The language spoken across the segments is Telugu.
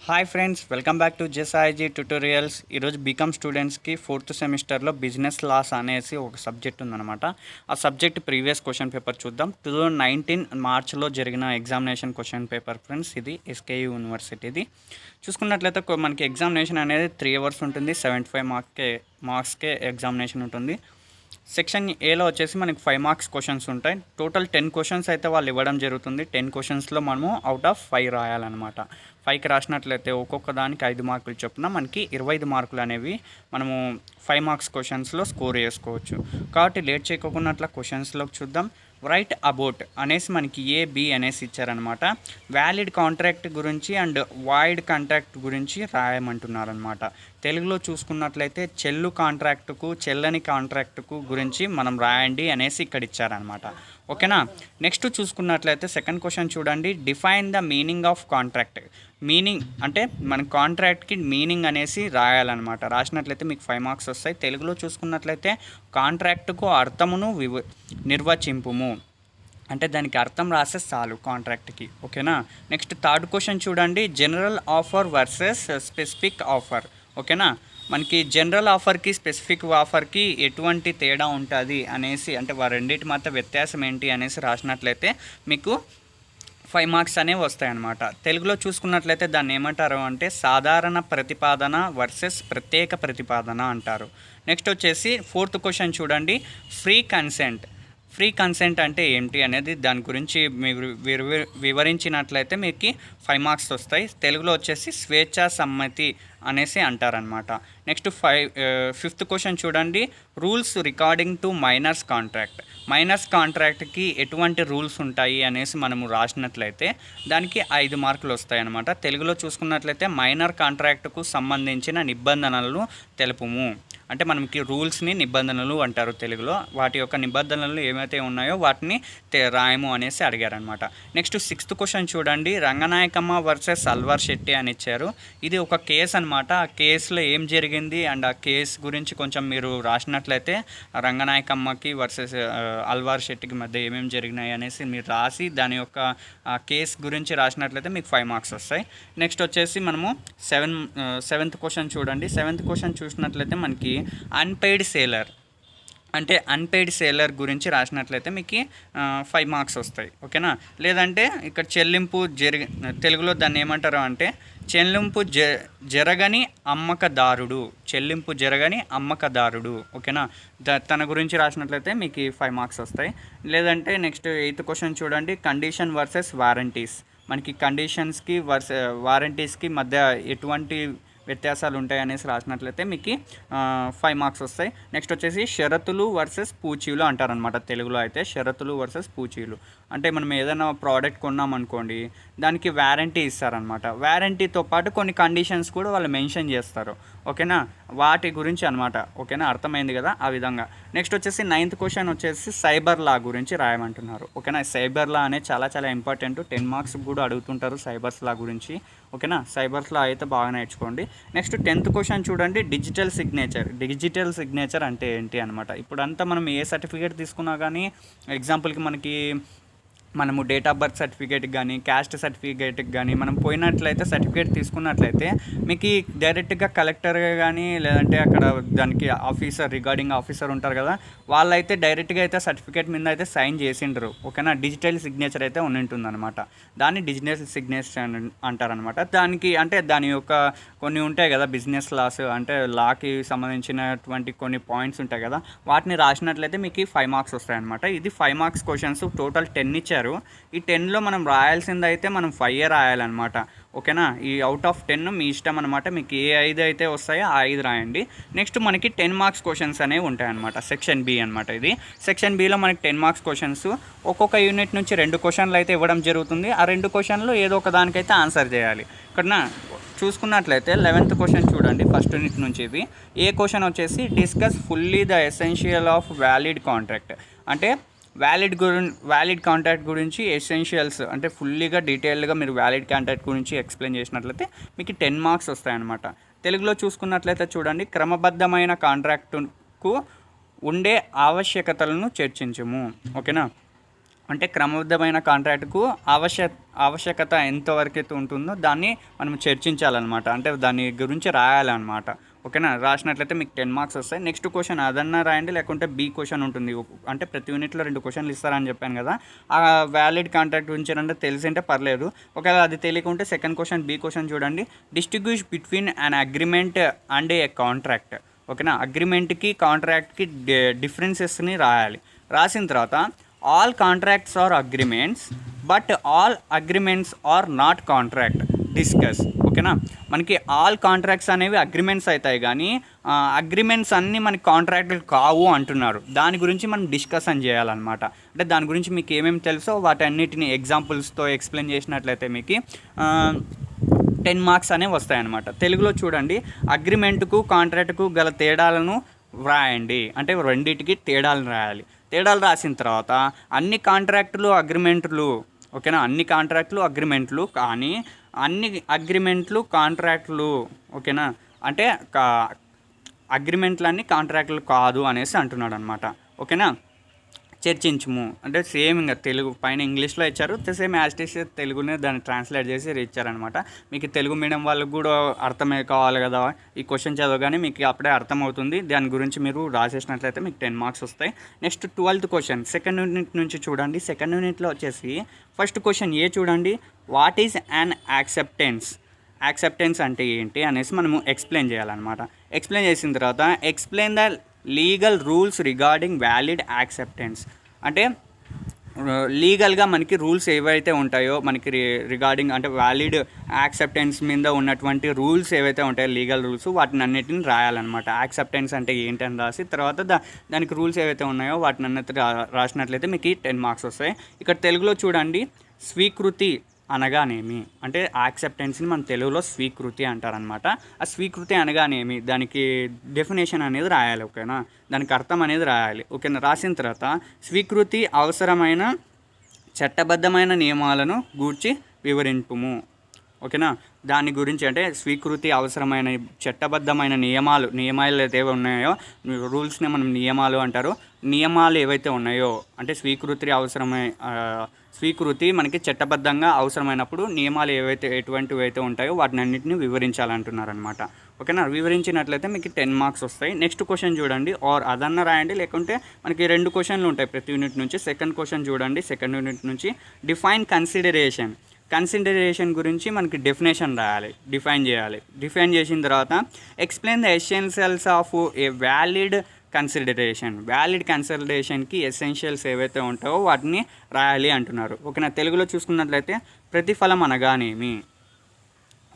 Hi friends, welcome back to JSIG tutorials. ఈరోజు బీకామ్ స్టూడెంట్స్కి 4th సెమిస్టర్లో బిజినెస్ లాస్ అనేసి ఒక సబ్జెక్ట్ ఉందన్నమాట. ఆ సబ్జెక్ట్ ప్రీవియస్ క్వశ్చన్ పేపర్ చూద్దాం. 2019 మార్చ్లో జరిగిన ఎగ్జామినేషన్ క్వశ్చన్ పేపర్ ఫ్రెండ్స్. ఇది ఎస్కేయూ యూనివర్సిటీది. చూసుకున్నట్లయితే మనకి ఎగ్జామినేషన్ అనేది 3 అవర్స్ ఉంటుంది. 75 మార్క్స్కే ఎగ్జామినేషన్ ఉంటుంది. సెక్షన్ ఏలో వచ్చేసి మనకి 5 మార్క్స్ క్వశ్చన్స్ ఉంటాయి. టోటల్ 10 క్వశ్చన్స్ అయితే వాళ్ళు ఇవ్వడం జరుగుతుంది. 10 క్వశ్చన్స్లో మనము అవుట్ ఆఫ్ 5 రాయాలన్నమాట. 5కి రాసినట్లయితే ఒక్కొక్క దానికి 5 మార్కులు చొప్పున మనకి 25 మార్కులు అనేవి మనము 5 మార్క్స్ క్వశ్చన్స్లో స్కోర్ చేసుకోవచ్చు. కాబట్టి లేట్ చేయకుండా క్వశ్చన్స్లోకి చూద్దాం. రైట్ అబౌట్ అనేసి మనకి బి అనేసి ఇచ్చారనమాట. వ్యాలిడ్ కాంట్రాక్ట్ గురించి అండ్ వాయిడ్ కాంట్రాక్ట్ గురించి రాయమంటున్నారనమాట. తెలుగులో చూసుకున్నట్లయితే చెల్లు కాంట్రాక్టుకు చెల్లని కాంట్రాక్టుకు గురించి మనం రాయండి అనేసి ఇక్కడ ఇచ్చారనమాట. ఓకేనా. నెక్స్ట్ చూసుకున్నట్లయితే సెకండ్ క్వశ్చన్ చూడండి. Define the meaning of contract. Meaning అంటే మన కాంట్రాక్ట్కి మీనింగ్ అనేసి రాయాలన్నమాట. రాసినట్లయితే మీకు 5 మార్క్స్ వస్తాయి. తెలుగులో చూసుకున్నట్లయితే కాంట్రాక్టుకు అర్థమును నిర్వచింపుము అంటే దానికి అర్థం రాసే చాలు కాంట్రాక్ట్కి. ఓకేనా. నెక్స్ట్ థర్డ్ క్వశ్చన్ చూడండి. General offer versus specific offer. ఓకేనా. మనకి జనరల్ ఆఫర్కి స్పెసిఫిక్ ఆఫర్కి ఎటువంటి తేడా ఉంటుంది అనేసి, అంటే రెండింటి మధ్య వ్యత్యాసం ఏంటి అనేసి రాసినట్లయితే మీకు 5 మార్క్స్ అనేవి వస్తాయన్నమాట. తెలుగులో చూసుకున్నట్లయితే దాన్ని ఏమంటారు అంటే సాధారణ ప్రతిపాదన వర్సెస్ ప్రత్యేక ప్రతిపాదన అంటారు. నెక్స్ట్ వచ్చేసి ఫోర్త్ క్వశ్చన్ చూడండి. Free consent. ఫ్రీ కన్సెంట్ అంటే ఏంటి అనేది దాని గురించి మీరు వివరించినట్లయితే మీకు 5 మార్క్స్ వస్తాయి. తెలుగులో వచ్చేసి స్వేచ్ఛా సమ్మతి అనేసి అంటారనమాట. నెక్స్ట్ ఫిఫ్త్ క్వశ్చన్ చూడండి. Rules regarding to minors contract. Minors కాంట్రాక్ట్కి ఎటువంటి రూల్స్ ఉంటాయి అనేసి మనము రాసినట్లయితే దానికి 5 మార్కులు వస్తాయి అన్నమాట. తెలుగులో చూసుకున్నట్లయితే మైనర్ కాంట్రాక్ట్కు సంబంధించిన నిబంధనలను తెలుపుము. అంటే మనకి రూల్స్ని నిబంధనలు అంటారు తెలుగులో. వాటి యొక్క నిబంధనలు ఏమైతే ఉన్నాయో వాటిని రాయము అనేసి అడిగారనమాట. నెక్స్ట్ సిక్స్త్ క్వశ్చన్ చూడండి. రంగనాయకమ్మ వర్సెస్ అల్వార్ శెట్టి అని ఇచ్చారు. ఇది ఒక కేసు అనమాట. ఆ కేసులో ఏం జరిగింది అండ్ ఆ కేసు గురించి కొంచెం మీరు రాసినట్లయితే రంగనాయకమ్మకి వర్సెస్ అల్వార్ శెట్టికి మధ్య ఏమేమి జరిగినాయి అనేసి మీరు రాసి దాని యొక్క కేసు గురించి రాసినట్లయితే మీకు 5 మార్క్స్ వస్తాయి. నెక్స్ట్ వచ్చేసి మనము సెవెంత్ క్వశ్చన్ చూడండి. సెవెంత్ క్వశ్చన్ చూసినట్లయితే మనకి అన్పెయిడ్ సేలర్ అంటే అన్పెయిడ్ సేలర్ గురించి రాసినట్లయితే మీకు 5 మార్క్స్ వస్తాయి. ఓకేనా. లేదంటే ఇక్కడ తెలుగులో దాన్ని ఏమంటారు అంటే చెల్లింపు జరగని అమ్మకదారుడు. చెల్లింపు జరగని అమ్మకదారుడు. ఓకేనా. తన గురించి రాసినట్లయితే మీకు 5 మార్క్స్ వస్తాయి. లేదంటే నెక్స్ట్ 8th క్వశ్చన్ చూడండి. Condition versus warranties. మనకి కండిషన్స్కి వారంటీస్కి మధ్య ఎటువంటి వ్యత్యాసాలు ఉంటాయి అనేసి రాసినట్లయితే మీకు 5 మార్క్స్ వస్తాయి. నెక్స్ట్ వచ్చేసి షరతులు వర్సెస్ పూచీలు అంటారనమాట. తెలుగులో అయితే షరతులు వర్సెస్ పూచీలు అంటే మనం ఏదైనా ప్రోడక్ట్ కొన్నామనుకోండి, దానికి వ్యారంటీ ఇస్తారనమాట. వ్యారంటీతో పాటు కొన్ని కండిషన్స్ కూడా వాళ్ళు మెన్షన్ చేస్తారు. ఓకేనా. వాటి గురించి అనమాట. ఓకేనా. అర్థమైంది కదా ఆ విధంగా. నెక్స్ట్ వచ్చేసి 9th క్వశ్చన్ వచ్చేసి సైబర్ లా గురించి రాయమంటున్నారు. ఓకేనా. సైబర్ లా అనేది చాలా చాలా ఇంపార్టెంట్. 10 మార్క్స్ కూడా అడుగుతుంటారు సైబర్స్ లా గురించి. ఓకేనా. సైబర్స్ లా అయితే బాగా నేర్చుకోండి. నెక్స్ట్ 10th క్వశ్చన్ చూడండి. Digital signature. డిజిటల్ సిగ్నేచర్ అంటే ఏంటి అనమాట. ఇప్పుడంతా మనం ఏ సర్టిఫికేట్ తీసుకున్నా కానీ ఎగ్జాంపుల్కి మనము డేట్ ఆఫ్ బర్త్ సర్టిఫికేట్కి కానీ క్యాస్ట్ సర్టిఫికేట్కి కానీ మనం పోయినట్లయితే సర్టిఫికేట్ తీసుకున్నట్లయితే మీకు డైరెక్ట్గా కలెక్టర్ కానీ లేదంటే అక్కడ దానికి రిగార్డింగ్ ఆఫీసర్ ఉంటారు కదా, వాళ్ళైతే డైరెక్ట్గా అయితే సర్టిఫికేట్ మీద అయితే సైన్ చేసిండ్రు. ఓకేనా. డిజిటల్ సిగ్నేచర్ అయితే ఉంటుందన్నమాట. దాన్ని డిజిటల్ సిగ్నేచర్ అంటారనమాట. దానికి అంటే దాని యొక్క కొన్ని ఉంటాయి కదా బిజినెస్ లాస్, అంటే లాకి సంబంధించినటువంటి కొన్ని పాయింట్స్ ఉంటాయి కదా, వాటిని రాసినట్లయితే మీకు 5 మార్క్స్ వస్తాయన్నమాట. ఇది 5 మార్క్స్ క్వశ్చన్స్. టోటల్ 10 ఇచ్చారు. ఈ 10లో మనం రాయాల్సింది అయితే మనం 5 రాయాలన్నమాట. ఓకేనా. ఈ అవుట్ ఆఫ్ 10 మీ ఇష్టం అనమాట. మీకు ఏ 5 అయితే వస్తాయో ఆ 5 రాయండి. నెక్స్ట్ మనకి 10 మార్క్స్ క్వశ్చన్స్ అనేవి ఉంటాయన్నమాట. సెక్షన్ బి అనమాట. ఇది సెక్షన్ బిలో మనకి 10 మార్క్స్ క్వశ్చన్స్. ఒక్కొక్క యూనిట్ నుంచి 2 క్వశ్చన్లు అయితే ఇవ్వడం జరుగుతుంది. ఆ 2 క్వశ్చన్లు ఏదో ఒక దానికైతే ఆన్సర్ చేయాలి. ఇక్కడ చూసుకున్నట్లయితే 11th క్వశ్చన్ చూడండి. ఫస్ట్ యూనిట్ నుంచి ఇది ఏ క్వశ్చన్ వచ్చేసి discuss fully the essential of valid contract. అంటే వ్యాలిడ్ కాంట్రాక్ట్ గురించి ఎసెన్షియల్స్ అంటే ఫుల్లీగా డీటెయిల్డ్గా మీరు వ్యాలిడ్ కాంట్రాక్ట్ గురించి ఎక్స్ప్లెయిన్ చేసినట్లయితే మీకు 10 మార్క్స్ వస్తాయన్నమాట. తెలుగులో చూసుకున్నట్లయితే చూడండి. క్రమబద్ధమైన కాంట్రాక్టుకు ఉండే ఆవశ్యకతలను చర్చించము. ఓకేనా. అంటే క్రమబద్ధమైన కాంట్రాక్ట్కు ఆవశ్యకత ఎంతవరకైతే ఉంటుందో దాన్ని మనం చర్చించాలన్నమాట. అంటే దాని గురించి రాయాలన్నమాట. ఓకేనా, రాసినట్లయితే మీకు 10 మార్క్స్ వస్తాయి. నెక్స్ట్ క్వశ్చన్ అదన్నా రాయండి, లేకుంటే బి క్వశ్చన్ ఉంటుంది. అంటే ప్రతి యూనిట్లో 2 క్వశ్చన్లు ఇస్తారని చెప్పాను కదా. ఆ వ్యాలిడ్ కాంట్రాక్ట్ గురించి అంటే తెలిసింటే పర్లేదు. ఒకవేళ అది తెలియకుంటే సెకండ్ క్వశ్చన్ బి క్వశ్చన్ చూడండి. Distinguish between an agreement and a contract. ఓకేనా, అగ్రిమెంట్కి కాంట్రాక్ట్కి డిఫరెన్సెస్ని రాయాలి. రాసిన తర్వాత all contracts are agreements but all agreements are not contract discuss. ఓకేనా, మనకి ఆల్ కాంట్రాక్ట్స్ అనేవి అగ్రిమెంట్స్ అవుతాయి, కానీ అగ్రిమెంట్స్ అన్నీ మనకి కాంట్రాక్ట్లు కావు అంటున్నారు. దాని గురించి మనం డిస్కషన్ చేయాలన్నమాట. అంటే దాని గురించి మీకు ఏమేమి తెలుసో వాటన్నిటిని ఎగ్జాంపుల్స్తో ఎక్స్ప్లెయిన్ చేసినట్లయితే మీకు 10 మార్క్స్ అనేవి వస్తాయన్నమాట. తెలుగులో చూడండి, అగ్రిమెంట్కు కాంట్రాక్ట్కు గల తేడాలను వ్రాయండి. అంటే రెండింటికి తేడాలను రాయాలి. తేడాలు రాసిన తర్వాత అన్ని కాంట్రాక్టులు అగ్రిమెంట్లు, ఓకేనా, అన్ని కాంట్రాక్టులు అగ్రిమెంట్లు, కానీ అన్ని అగ్రిమెంట్లు కాంట్రాక్టులు, ఓకేనా, అంటే అగ్రిమెంట్లన్నీ కాంట్రాక్టులు కాదు అనేసి అంటున్నాడు అనమాట. ఓకేనా, చర్చించుము అంటే సేమ్ ఇంకా తెలుగు పైన ఇంగ్లీష్లో ఇచ్చారు, సేమ్ యాస్టిస్ తెలుగునే దాన్ని ట్రాన్స్లేట్ చేసి ఇచ్చారనమాట. మీకు తెలుగు మీడియం వాళ్ళకు కూడా అర్థమే కావాలి కదా, ఈ క్వశ్చన్ చదవగానే మీకు అప్పుడే అర్థమవుతుంది. దాని గురించి మీరు రాసేసినట్లయితే మీకు 10 మార్క్స్ వస్తాయి. Next 12th question second unit నుంచి చూడండి. సెకండ్ యూనిట్లో వచ్చేసి ఫస్ట్ క్వశ్చన్ ఏ చూడండి, what is an acceptance. Acceptance అంటే ఏంటి అనేసి మనము ఎక్స్ప్లెయిన్ చేయాలన్నమాట. ఎక్స్ప్లెయిన్ చేసిన తర్వాత explain the legal rules regarding valid acceptance. అంటే లీగల్గా మనకి రూల్స్ ఏవైతే ఉంటాయో మనకి రిగార్డింగ్ అంటే వ్యాలిడ్ యాక్సెప్టెన్స్ మీద ఉన్నటువంటి రూల్స్ ఏవైతే ఉంటాయో లీగల్ రూల్స్ వాటిని అన్నిటిని రాయాలన్నమాట. యాక్సెప్టెన్స్ అంటే ఏంటని రాసి తర్వాత దానికి రూల్స్ ఏవైతే ఉన్నాయో వాటిని అన్నిటి రాసినట్లయితే మీకు 10 మార్క్స్ వస్తాయి. ఇక్కడ తెలుగులో చూడండి, స్వీకృతి అనగానేమి అంటే యాక్సెప్టెన్స్ని మన తెలుగులో స్వీకృతి అంటారనమాట. ఆ స్వీకృతి అనగానేమి దానికి డెఫినేషన్ అనేది రాయాలి. ఓకేనా, దానికి అర్థం అనేది రాయాలి. ఓకేనా, రాసిన తర్వాత స్వీకృతి అవసరమైన చట్టబద్ధమైన నియమాలను గూర్చి వివరింపుము. ఓకేనా, దాని గురించి అంటే స్వీకృతి అవసరమైన చట్టబద్ధమైన నియమాలు ఏవైతే ఉన్నాయో, రూల్స్ని మనం నియమాలు అంటారు. నియమాలు ఏవైతే ఉన్నాయో అంటే స్వీకృతి మనకి చట్టబద్ధంగా అవసరమైనప్పుడు నియమాలు ఎటువంటివి అయితే ఉంటాయో వాటిని అన్నింటినీ వివరించాలంటున్నారనమాట. ఓకేనా, వివరించినట్లయితే మీకు 10 మార్క్స్ వస్తాయి. నెక్స్ట్ క్వశ్చన్ చూడండి, ఆర్ అదన్నా రాయండి, లేకుంటే మనకి 2 క్వశ్చన్లు ఉంటాయి ప్రతి యూనిట్ నుంచి. సెకండ్ క్వశ్చన్ చూడండి, సెకండ్ యూనిట్ నుంచి డిఫైన్ కన్సిడరేషన్. కన్సిడరేషన్ గురించి మనకి డెఫినేషన్ రాయాలి, డిఫైన్ చేయాలి. డిఫైన్ చేసిన తర్వాత explain the essentials of a valid consideration. Valid కన్సిడరేషన్కి ఎసెన్షియల్స్ ఏవైతే ఉంటాయో వాటిని రాయాలి అంటున్నారు. ఓకేనా, తెలుగులో చూసుకున్నట్లయితే ప్రతిఫలం అనగానేమి.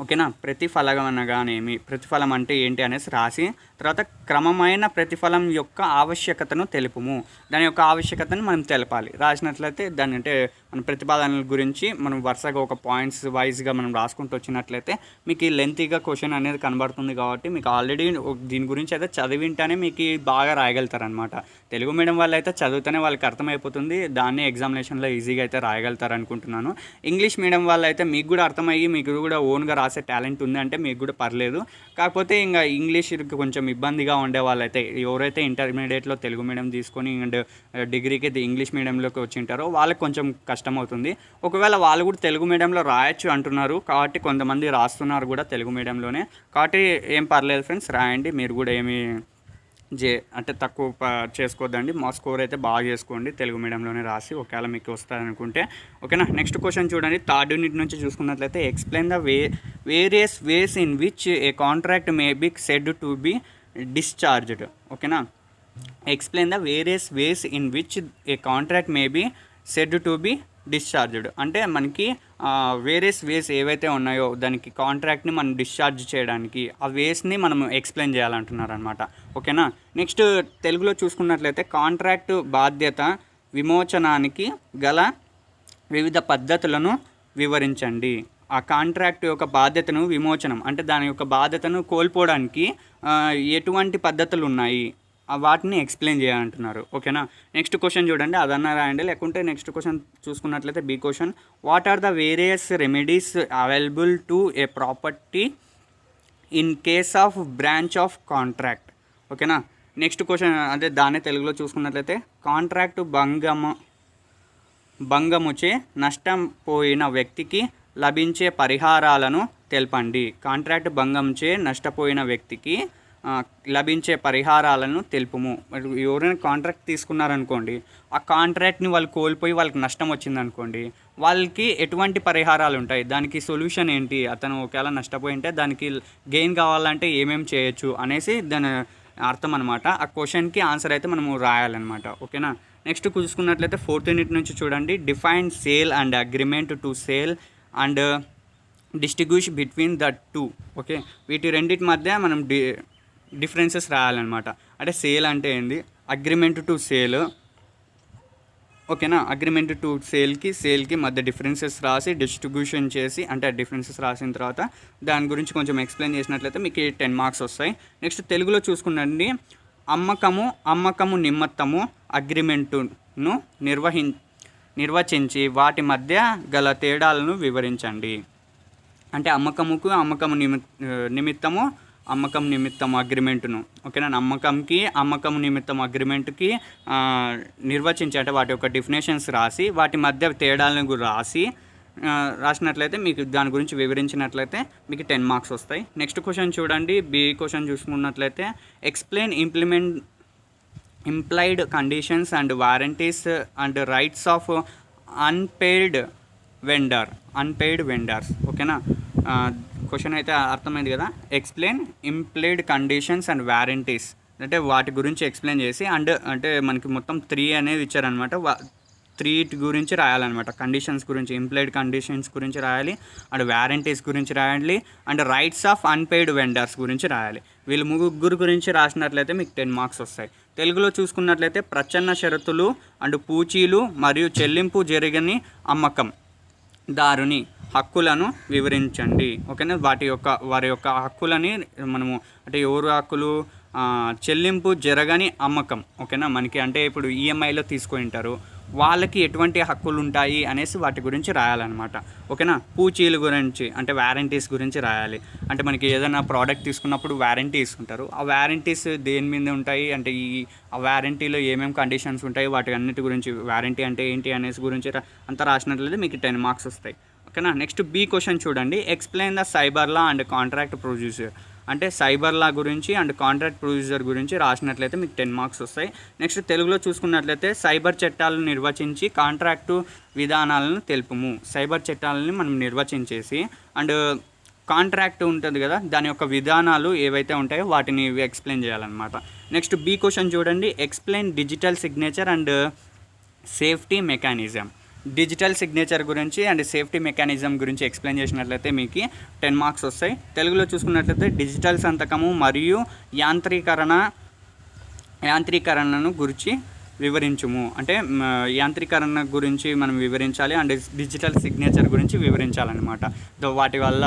ఓకేనా, ప్రతిఫలం అనగానేమి, ప్రతిఫలం అంటే ఏంటి అనేసి రాసి తర్వాత క్రమమైన ప్రతిఫలం యొక్క ఆవశ్యకతను తెలుపుము. దాని యొక్క ఆవశ్యకతను మనం తెలపాలి. రాసినట్లయితే దాని అంటే మన ప్రతిపాదనల గురించి మనం వరుసగా ఒక పాయింట్స్ వైజ్గా మనం రాసుకుంటూ వచ్చినట్లయితే మీకు ఈ లెంతీగా క్వశ్చన్ అనేది కనబడుతుంది. కాబట్టి మీకు ఆల్రెడీ దీని గురించి అయితే చదివింటేనే మీకు బాగా రాయగలుగుతారనమాట. తెలుగు మీడియం వాళ్ళు అయితే చదివితేనే వాళ్ళకి అర్థమైపోతుంది, దాన్ని ఎగ్జామినేషన్లో ఈజీగా అయితే రాయగలుగుతారు అనుకుంటున్నాను. ఇంగ్లీష్ మీడియం వాళ్ళు అయితే మీకు కూడా అర్థమయ్యి మీకు కూడా ఓన్గా రాసే టాలెంట్ ఉంది అంటే మీకు కూడా పర్లేదు. కాకపోతే ఇంకా ఇంగ్లీష్కి కొంచెం ఇబ్బందిగా ఉండే వాళ్ళైతే ఎవరైతే ఇంటర్మీడియట్లో తెలుగు మీడియం తీసుకొని అండ్ డిగ్రీకి ఇంగ్లీష్ మీడియంలోకి వచ్చింటారో వాళ్ళకి కొంచెం కష్టం అవుతుంది. ఒకవేళ వాళ్ళు కూడా తెలుగు మీడియంలో రాయొచ్చు అంటున్నారు, కాబట్టి కొంతమంది రాస్తున్నారు కూడా తెలుగు మీడియంలోనే. కాబట్టి ఏం పర్లేదు ఫ్రెండ్స్, రాయండి. మీరు కూడా ఏమి అంటే తక్కువ చేసుకోవద్దండి. మా స్కోర్ అయితే బాగా చేసుకోండి, తెలుగు మీడియంలోనే రాసి ఒకవేళ మీకు వస్తారనుకుంటే. ఓకేనా, నెక్స్ట్ క్వశ్చన్ చూడండి, థర్డ్ యూనిట్ నుంచి చూసుకున్నట్లయితే explain the various ways in which a contract may be said to be discharged. ఓకేనా, explain the various ways in which a contract may be said to be discharged. అంటే మనకి వేరియస్ వేస్ ఏవైతే ఉన్నాయో దానికి కాంట్రాక్ట్ని మనం డిశ్చార్జ్ చేయడానికి ఆ వేస్ని మనం ఎక్స్ప్లెయిన్ చేయాలంటున్నారు అనమాట. ఓకేనా, నెక్స్ట్ తెలుగులో చూసుకున్నట్లయితే కాంట్రాక్టు బాధ్యత విమోచనానికి గల వివిధ పద్ధతులను వివరించండి. ఆ కాంట్రాక్ట్ యొక్క బాధ్యతను విమోచనం అంటే దాని యొక్క బాధ్యతను కోల్పోవడానికి ఎటువంటి పద్ధతులు ఉన్నాయి వాటిని ఎక్స్ప్లెయిన్ చేయాలంటున్నారు. ఓకేనా, నెక్స్ట్ క్వశ్చన్ చూడండి, అదన్నా రాయండి. లేకుంటే నెక్స్ట్ క్వశ్చన్ చూసుకున్నట్లయితే B question, what are the various remedies available to a property in case of branch of contract. ఓకేనా, నెక్స్ట్ క్వశ్చన్ అంటే దాన్ని తెలుగులో చూసుకున్నట్లయితే కాంట్రాక్టు భంగముచే నష్టం పోయిన వ్యక్తికి లభించే పరిహారాలను తెలపండి. కాంట్రాక్ట్ భంగంచే నష్టపోయిన వ్యక్తికి లభించే పరిహారాలను తెలుపుము. ఎవరైనా కాంట్రాక్ట్ తీసుకున్నారనుకోండి, ఆ కాంట్రాక్ట్ని వాళ్ళు కోల్పోయి వాళ్ళకి నష్టం వచ్చిందనుకోండి, వాళ్ళకి ఎటువంటి పరిహారాలు ఉంటాయి, దానికి సొల్యూషన్ ఏంటి, అతను ఒకవేళ నష్టపోయి ఉంటే దానికి గెయిన్ కావాలంటే ఏమేమి చేయొచ్చు అనేసి దాని అర్థం అనమాట. ఆ క్వశ్చన్కి ఆన్సర్ అయితే మనము రాయాలన్నమాట. ఓకేనా. నెక్స్ట్ చూసుకున్నట్లయితే 4th యూనిట్ నుంచి చూడండి. Define sale and agreement to sale and distinguish between the two. Okay, వీటి రెండింటి మధ్య మనం డిఫరెన్సెస్ రాయాలన్నమాట. అంటే సేల్ అంటే ఏంది, అగ్రిమెంట్ టు సేల్. ఓకేనా. అగ్రిమెంట్ టు సేల్కి మధ్య డిఫరెన్సెస్ రాసి డిస్ట్రిబ్యూషన్ చేసి, అంటే డిఫరెన్సెస్ రాసిన తర్వాత దాని గురించి కొంచెం ఎక్స్ప్లెయిన్ చేసినట్లయితే మీకు 10 మార్క్స్ వస్తాయి. నెక్స్ట్ తెలుగులో చూసుకునండి. అమ్మకము నిమిత్తము అగ్రిమెంటును నిర్వచించి వాటి మధ్య గల తేడాలను వివరించండి. అంటే అమ్మకము నిమిత్తము అగ్రిమెంటును, ఓకేనా, అమ్మకం నిమిత్తం అగ్రిమెంట్కి నిర్వచించి, అంటే వాటి యొక్క డెఫినేషన్స్ రాసి వాటి మధ్య తేడాలను రాసినట్లయితే మీకు దాని గురించి వివరించినట్లయితే మీకు 10 మార్క్స్ వస్తాయి. నెక్స్ట్ క్వశ్చన్ చూడండి. బి క్వశ్చన్ చూసుకున్నట్లయితే explain implied conditions and warranties and rights of unpaid vendors. ఓకేనా. క్వశ్చన్ అయితే అర్థమైంది కదా. Explain implied conditions and warranties అంటే వాటి గురించి ఎక్స్ప్లెయిన్ చేసి, అంటే మనకి మొత్తం 3 అనేది ఇచ్చారనమాట. 3 గురించి రాయాలన్నమాట. కండిషన్స్ గురించి, ఇంప్లైడ్ కండిషన్స్ గురించి రాయాలి, అండ్ వారంటీస్ గురించి రాయాలి, and rights of unpaid vendors గురించి రాయాలి. వీళ్ళు ముగ్గురు గురించి రాసినట్లయితే మీకు 10 మార్క్స్ వస్తాయి. తెలుగులో చూసుకున్నట్లయితే ప్రచ్ఛన్న షరతులు అండ్ పూచీలు మరియు చెల్లింపు జరగని అమ్మకం దారుని హక్కులను వివరించండి. ఓకేనా. వారి యొక్క హక్కులని మనము, అంటే ఎవరు హక్కులు, చెల్లింపు జరగని అమ్మకం. ఓకేనా. మనకి అంటే ఇప్పుడు ఈఎంఐలో తీసుకొని ఉంటారు, వాళ్ళకి ఎటువంటి హక్కులు ఉంటాయి అనేసి వాటి గురించి రాయాలన్నమాట. ఓకేనా. పూచీల గురించి అంటే వారంటీస్ గురించి రాయాలి. అంటే మనకి ఏదైనా ప్రోడక్ట్ తీసుకున్నప్పుడు వారంటీ ఇస్తుంటారు, ఆ వారంటీస్ దేని మీద ఉంటాయి, అంటే ఆ వారంటీలో ఏమేమి కండిషన్స్ ఉంటాయి, వాటి అన్నిటి గురించి, వారంటీ అంటే ఏంటి అనేసి గురించి అంతా రాసినట్లయితే మీకు 10 మార్క్స్ వస్తాయి. ఓకేనా. నెక్స్ట్ బి క్వశ్చన్ చూడండి. Explain the cyber law and contract producer. అంటే సైబర్ లా గురించి అండ్ కాంట్రాక్ట్ ప్రొడ్యూసర్ గురించి రాసినట్లయితే మీకు 10 మార్క్స్ వస్తాయి. నెక్స్ట్ తెలుగులో చూసుకున్నట్లయితే సైబర్ చట్టాలను నిర్వచించి కాంట్రాక్టు విధానాలను తెలుపుము. సైబర్ చట్టాలని మనం నిర్వచించేసి అండ్ కాంట్రాక్ట్ ఉంటుంది కదా, దాని యొక్క విధానాలు ఏవైతే ఉంటాయో వాటిని ఎక్స్ప్లెయిన్ చేయాలన్నమాట. నెక్స్ట్ బి క్వశ్చన్ చూడండి. Explain digital signature and safety mechanism. Digital signature గురించి అండ్ సేఫ్టీ మెకానిజం గురించి ఎక్స్ప్లెయిన్ చేసినట్లయితే మీకు 10 మార్క్స్ వస్తాయి. తెలుగులో చూసుకున్నట్లయితే డిజిటల్ సంతకము మరియు యాంత్రీకరణను గురించి వివరించుము. అంటే యాంత్రీకరణ గురించి మనం వివరించాలి అండ్ డిజిటల్ సిగ్నేచర్ గురించి వివరించాలన్నమాట. వాటి వల్ల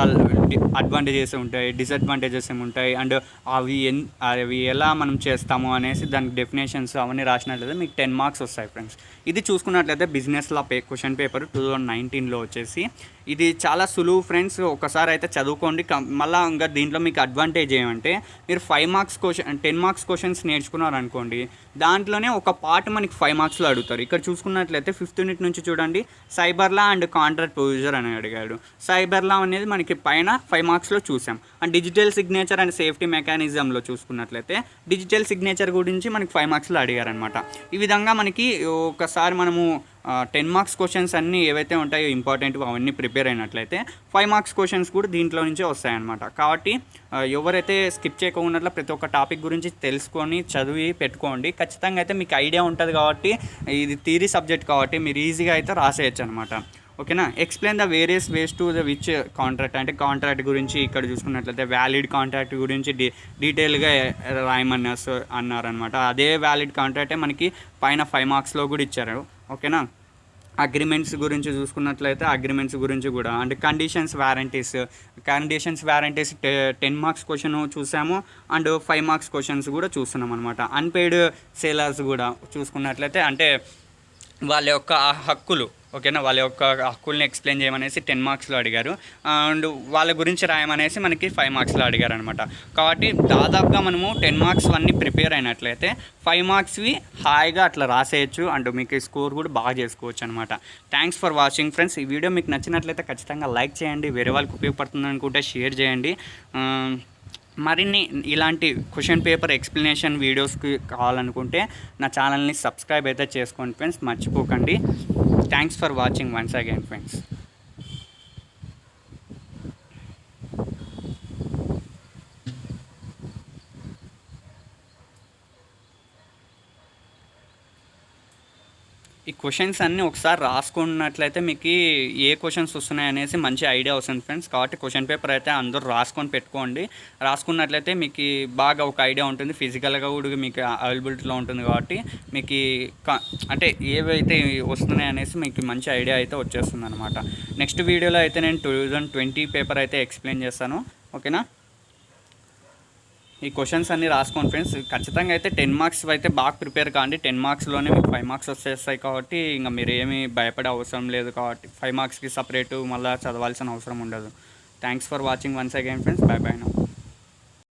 అడ్వాంటేజెస్ ఉంటాయి, డిసడ్వాంటేజెస్ ఏముంటాయి, అండ్ అవి ఎలా మనం చేస్తాము అనేసి దానికి డెఫినేషన్స్ అవన్నీ రాసినట్లయితే మీకు 10 మార్క్స్ వస్తాయి ఫ్రెండ్స్. ఇది చూసుకున్నట్లయితే బిజినెస్ లా క్వశ్చన్ పేపర్ 2019లో వచ్చేసి ఇది చాలా సులువు ఫ్రెండ్స్. ఒకసారి అయితే చదువుకోండి. మళ్ళీ ఇంకా దీంట్లో మీకు అడ్వాంటేజ్ ఏమంటే మీరు 5 మార్క్స్ క్వశ్చన్ 10 మార్క్స్ క్వశ్చన్స్ నేర్చుకున్నారనుకోండి, దాంట్లోనే ఒక పార్ట్ మనకి 5 మార్క్స్లో అడుగుతారు. ఇక్కడ చూసుకున్నట్లయితే 5th యూనిట్ నుంచి చూడండి. Cyber law and contract producer అని అడిగాడు. సైబర్ లా అనేది మనకి పైన 5 మార్క్స్లో చూసాం. And digital signature and safety మెకానిజంలో చూసుకున్నట్లయితే డిజిటల్ సిగ్నేచర్ గురించి మనకి 5 మార్క్స్లో అడిగారనమాట. ఈ విధంగా మనకి ఒకసారి మనము 10 మార్క్స్ క్వశ్చన్స్ అన్నీ ఏవైతే ఉంటాయో ఇంపార్టెంట్ అవన్నీ ప్రిపేర్ అయినట్లయితే 5 మార్క్స్ క్వశ్చన్స్ కూడా దీంట్లో నుంచే వస్తాయన్నమాట. కాబట్టి ఎవరైతే స్కిప్ చేయకుండా ప్రతి ఒక్క టాపిక్ గురించి తెలుసుకొని చదివి పెట్టుకోండి. ఖచ్చితంగా అయితే మీకు ఐడియా ఉంటుంది కాబట్టి, ఇది థియరీ సబ్జెక్ట్ కాబట్టి మీరు ఈజీగా అయితే రాసేయచ్చు అనమాట. ఓకేనా. Explain the various ways to the which contract. అంటే కాంట్రాక్ట్ గురించి ఇక్కడ చూసుకున్నట్లయితే వ్యాలిడ్ కాంట్రాక్ట్ గురించి డీటెయిల్గా రాయమని అన్నారనమాట. అదే వ్యాలిడ్ కాంట్రాక్టే మనకి పైన 5 మార్క్స్లో కూడా ఇచ్చారు. ఓకేనా. అగ్రిమెంట్స్ గురించి చూసుకున్నట్లయితే అగ్రిమెంట్స్ గురించి కూడా, అంటే కండిషన్స్ వారంటీస్ 10 మార్క్స్ క్వశ్చన్ చూసాము అండ్ 5 మార్క్స్ క్వశ్చన్స్ కూడా చూస్తున్నాం అనమాట. అన్పెయిడ్ సేలర్స్ కూడా చూసుకున్నట్లయితే అంటే వాళ్ళ యొక్క హక్కులు, ఓకేనా. వాళ్ళ యొక్క హక్కుల్ని ఎక్స్ప్లెయిన్ చేయమనేసి 10 మార్క్స్లో అడిగారు. అండ్ వాళ్ళ గురించి రాయమనేసి మనకి 5 మార్క్స్లో అడిగారు అనమాట. కాబట్టి దాదాపుగా మనము 10 మార్క్స్ అన్నీ ప్రిపేర్ అయినట్లయితే 5 మార్క్స్వి హాయిగా అట్లా రాసేయచ్చు. అండ్ మీకు స్కోర్ కూడా బాగా చేసుకోవచ్చు అనమాట. Thanks for watching friends. ఈ వీడియో మీకు నచ్చినట్లయితే ఖచ్చితంగా లైక్ చేయండి. వేరే వాళ్ళకి ఉపయోగపడుతుంది అనుకుంటే షేర్ చేయండి. మరిన్ని ఇలాంటి క్వశ్చన్ పేపర్ ఎక్స్ప్లెనేషన్ వీడియోస్కి కావాలనుకుంటే నా ఛానల్ని సబ్స్క్రైబ్ అయితే చేసుకోండి ఫ్రెండ్స్, మర్చిపోకండి. Thanks for watching once again friends. ఈ క్వశ్చన్స్ అన్నీ ఒకసారి రాసుకున్నట్లయితే మీకు ఏ క్వశ్చన్స్ వస్తున్నాయి అనేసి మంచి ఐడియా వస్తుంది ఫ్రెండ్స్. కాబట్టి క్వశ్చన్ పేపర్ అయితే అందరూ రాసుకొని పెట్టుకోండి. రాసుకున్నట్లయితే మీకు బాగా ఒక ఐడియా ఉంటుంది. ఫిజికల్గా కూడా మీకు అవైలబిలిటీలో ఉంటుంది. కాబట్టి మీకు అంటే ఏవైతే వస్తున్నాయి అనేసి మీకు మంచి ఐడియా అయితే వచ్చేస్తుంది అనమాట. నెక్స్ట్ వీడియోలో అయితే నేను 2020 పేపర్ అయితే ఎక్స్ప్లెయిన్ చేస్తాను. ఓకేనా. ఈ క్వశ్చన్స్ అన్నీ రాసుకోండి ఫ్రెండ్స్. ఖచ్చితంగా అయితే 10 మార్క్స్ అయితే బాగా ప్రిపేర్ కాండి. 10 మార్క్స్లోనే మీకు 5 మార్క్స్ వచ్చేస్తాయి. కాబట్టి ఇంకా మీరు ఏమీ భయపడే అవసరం లేదు. కాబట్టి 5 మార్క్స్కి సపరేటు మళ్ళీ చదవాల్సిన అవసరం ఉండదు. Thanks for watching once again friends. By by now.